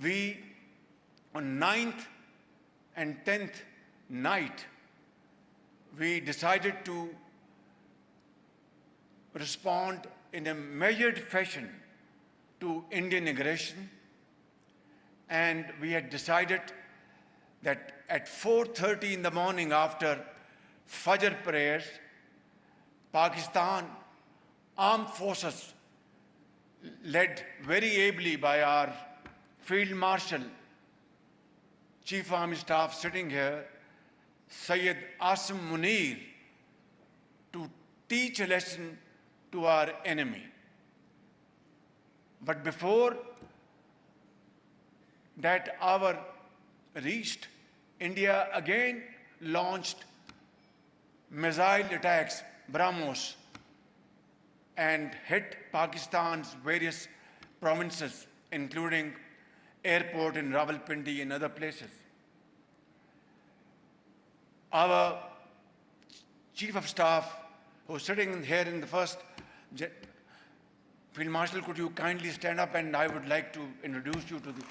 we, on 9th and 10th night, we decided to respond in a measured fashion to Indian aggression, and we had decided that at 4:30 in the morning after Fajr prayers, Pakistan armed forces, led very ably by our Field Marshal, Chief Army Staff sitting here, Syed Asim Munir, to teach a lesson to our enemy. But before that hour reached, India again launched missile attacks, BrahMos, and hit Pakistan's various provinces, including airport in Rawalpindi and other places. Our Chief of Staff, who's sitting here in the first, Field Marshal, could you kindly stand up, and I would like to introduce you to the...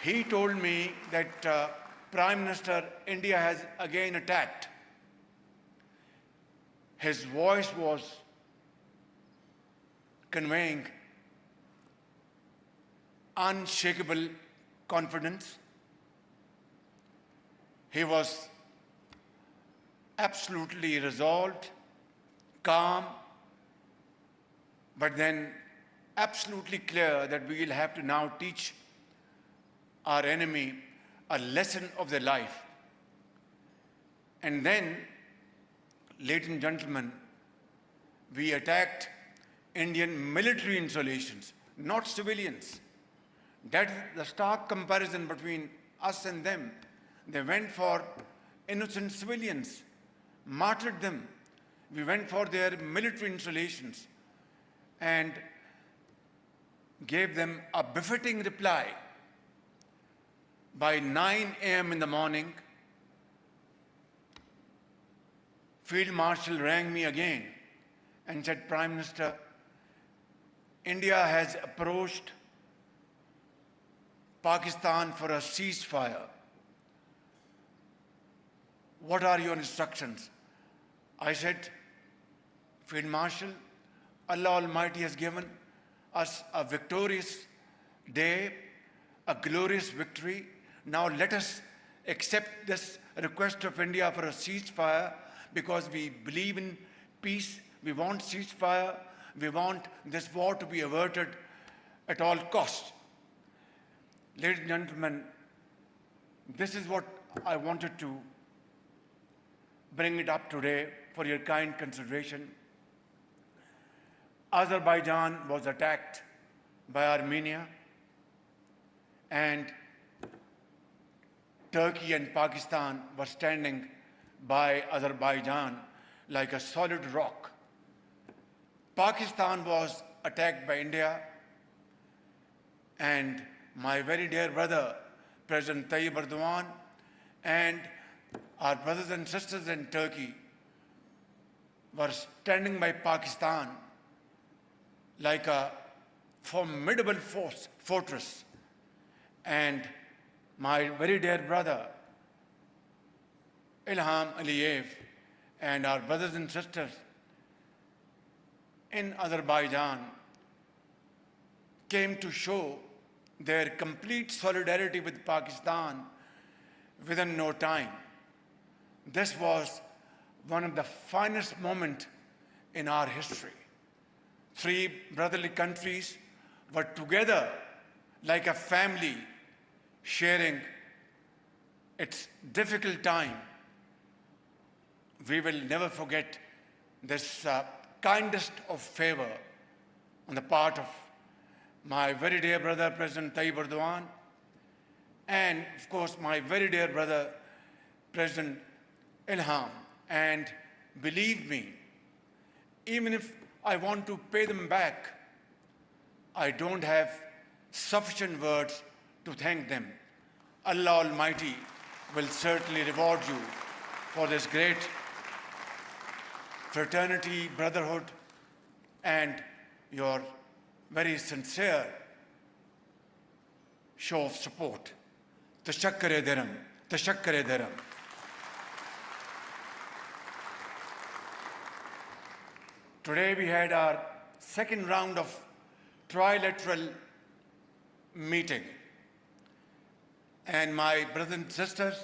He told me that Prime Minister, India has again attacked. His voice was conveying unshakable confidence. He was absolutely resolved, calm, but then absolutely clear that we will have to now teach our enemy a lesson of their life. And then, ladies and gentlemen, we attacked Indian military installations, not civilians. That's the stark comparison between us and them. They went for innocent civilians, martyred them. We went for their military installations and gave them a befitting reply. By 9 a.m. in the morning, Field Marshal rang me again and said, Prime Minister, India has approached Pakistan for a ceasefire. What are your instructions? I said, Field Marshal, Allah Almighty has given us a victorious day, a glorious victory. Now let us accept this request of India for a ceasefire, because we believe in peace. We want ceasefire. We want this war to be averted at all costs. Ladies and gentlemen, this is what I wanted to bring it up today for your kind consideration. Azerbaijan was attacked by Armenia, and Turkey and Pakistan were standing by Azerbaijan like a solid rock. Pakistan was attacked by India, and my very dear brother, President Tayyip Erdogan, and our brothers and sisters in Turkey were standing by Pakistan like a formidable fortress. And my very dear brother, Ilham Aliyev, and our brothers and sisters in Azerbaijan came to show their complete solidarity with Pakistan within no time. This was one of the finest moments in our history. Three brotherly countries were together like a family, sharing its difficult time. We will never forget this kindest of favor on the part of my very dear brother, President Tayyip Erdogan, and of course my very dear brother, President Ilham. And believe me, even if I want to pay them back, I don't have sufficient words to thank them. Allah Almighty will certainly reward you for this great fraternity, brotherhood, and your very sincere show of support. Tashakkare Dharam, Tashakkare Dharam. Today we had our second round of trilateral meeting. And my brothers and sisters,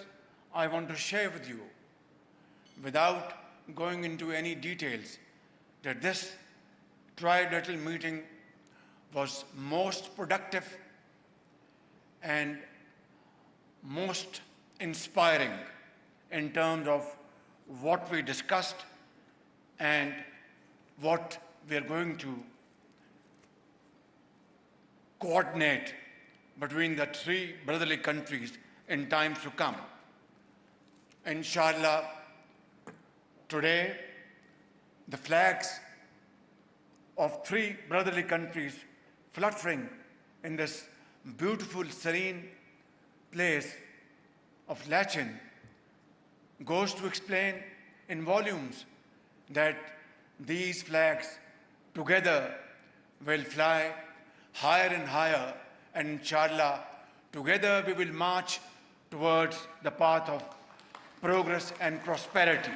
I want to share with you, without going into any details, that this trilateral meeting was most productive and most inspiring in terms of what we discussed and what we are going to coordinate between the three brotherly countries in times to come. Inshallah, today, the flags of three brotherly countries fluttering in this beautiful, serene place of Lachin goes to explain in volumes that these flags together will fly higher and higher, and inshallah, together we will march towards the path of progress and prosperity.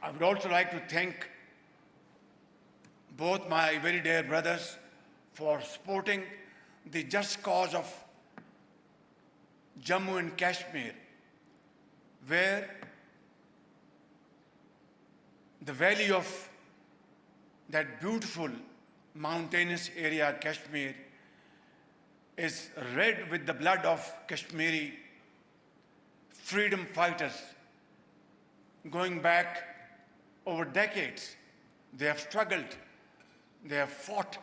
I would also like to thank both my very dear brothers for supporting the just cause of Jammu and Kashmir, where the valley of that beautiful mountainous area, Kashmir, is red with the blood of Kashmiri freedom fighters. Going back over decades, they have struggled, they have fought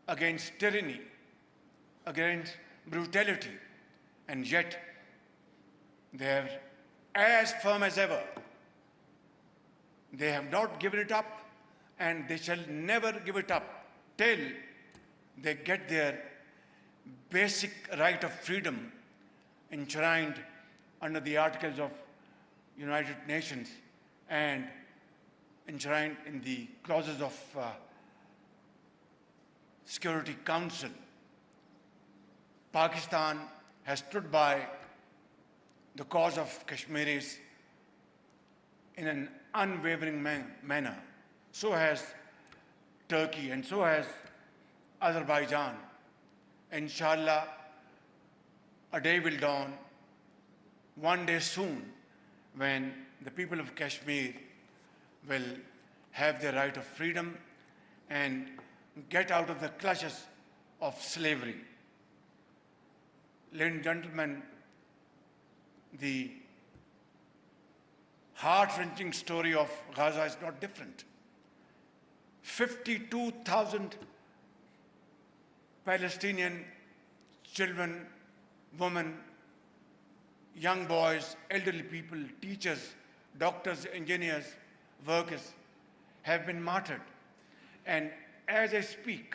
against tyranny, against brutality, and yet they are as firm as ever. They have not given it up, and they shall never give it up till they get their basic right of freedom enshrined under the Articles of United Nations and enshrined in the clauses of Security Council. Pakistan has stood by the cause of Kashmiris in an unwavering manner. So has Turkey, and so has Azerbaijan. Inshallah, a day will dawn, one day soon, when the people of Kashmir will have their right of freedom and get out of the clutches of slavery. Ladies and gentlemen, the heart-wrenching story of Gaza is not different. 52,000 Palestinian children, women, young boys, elderly people, teachers, doctors, engineers, workers have been martyred. And as I speak,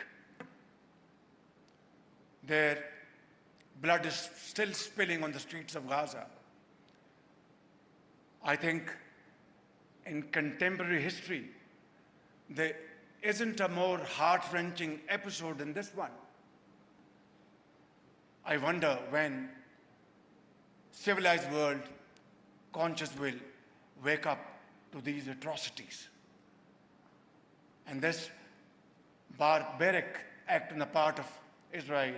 their blood is still spilling on the streets of Gaza. I think in contemporary history, there isn't a more heart-wrenching episode than this one. I wonder when civilized world conscious will wake up to these atrocities. And this barbaric act on the part of Israel